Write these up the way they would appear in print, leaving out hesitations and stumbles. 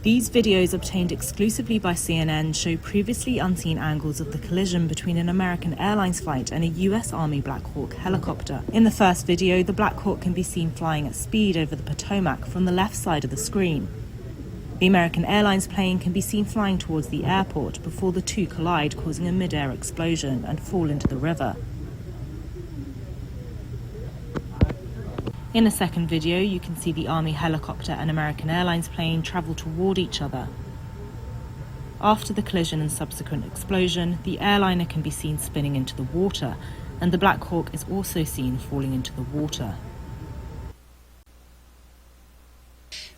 These videos obtained exclusively by CNN show previously unseen angles of the collision between an American Airlines flight and a US Army Black Hawk helicopter. In the first video, the Black Hawk can be seen flying at speed over the Potomac from the left side of the screen. The American Airlines plane can be seen flying towards the airport before the two collide, causing a mid-air explosion and fall into the river. In the second video, you can see the Army helicopter and American Airlines plane travel toward each other. After the collision and subsequent explosion, the airliner can be seen spinning into the water, and the Black Hawk is also seen falling into the water.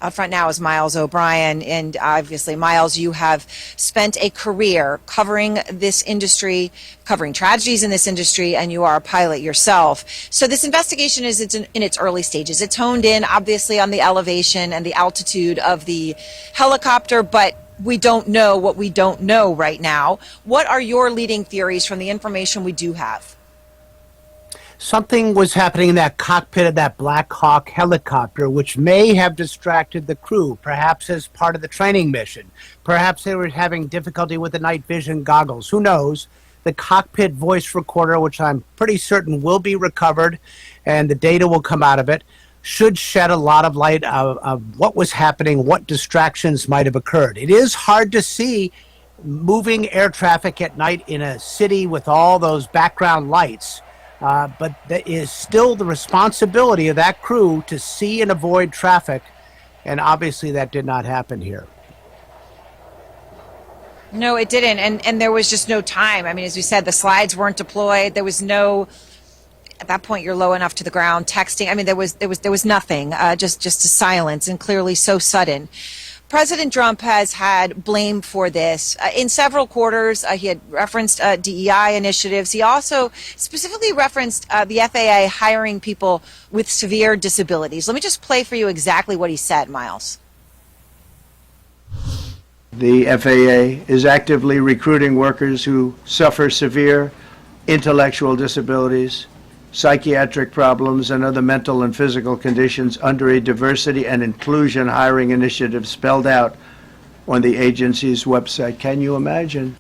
Out front now is Miles O'Brien, and obviously, Miles, you have spent a career covering this industry, covering tragedies in this industry, and you are a pilot yourself. So this investigation is in its early stages. It's honed in, obviously, on the elevation and the altitude of the helicopter, but we don't know what we don't know right now. What are your leading theories from the information we do have? Something was happening in that cockpit of that Black Hawk helicopter, which may have distracted the crew, perhaps as part of the training mission. Perhaps they were having difficulty with the night vision goggles. Who knows? The cockpit voice recorder, which I'm pretty certain will be recovered, and the data will come out of it, should shed a lot of light of what was happening, what distractions might have occurred. It is hard to see moving air traffic at night in a city with all those background lights. But that is still the responsibility of that crew to see and avoid traffic, and obviously that did not happen here. No, it didn't, and there was just no time. I mean, as we said, the slides weren't deployed. There was no, at that point, you're low enough to the ground, texting. I mean, there was nothing, just a silence, and clearly so sudden. President Trump has had blame for this. In several quarters, he had referenced DEI initiatives. He also specifically referenced the FAA hiring people with severe disabilities. Let me just play for you exactly what he said, Miles. The FAA is actively recruiting workers who suffer severe intellectual disabilities, psychiatric problems, and other mental and physical conditions under a diversity and inclusion hiring initiative spelled out on the agency's website. Can you imagine?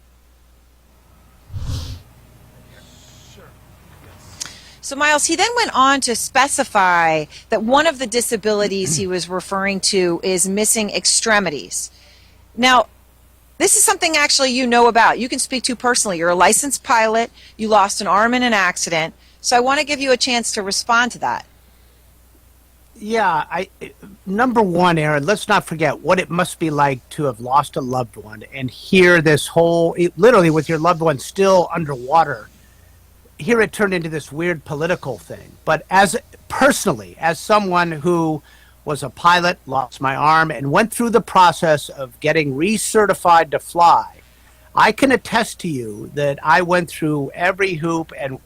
So, Miles, he then went on to specify that one of the disabilities he was referring to is missing extremities. Now, this is something actually you know about. You can speak to personally. You're a licensed pilot. You lost an arm in an accident. So I want to give you a chance to respond to that. Yeah, number one, Aaron, let's not forget what it must be like to have lost a loved one and hear this whole, literally with your loved one still underwater, here it turned into this weird political thing. But personally, as someone who was a pilot, lost my arm, and went through the process of getting recertified to fly, I can attest to you that I went through every hoop and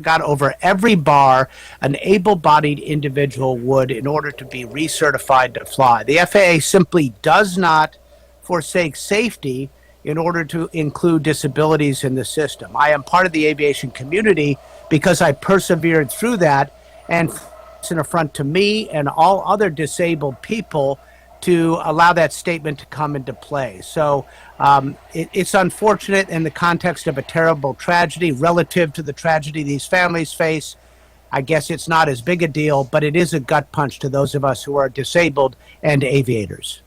got over every bar an able-bodied individual would in order to be recertified to fly. The FAA simply does not forsake safety in order to include disabilities in the system. I am part of the aviation community because I persevered through that, and it's an affront to me and all other disabled people to allow that statement to come into play. So it's unfortunate in the context of a terrible tragedy relative to the tragedy these families face. I guess it's not as big a deal, but it is a gut punch to those of us who are disabled and aviators.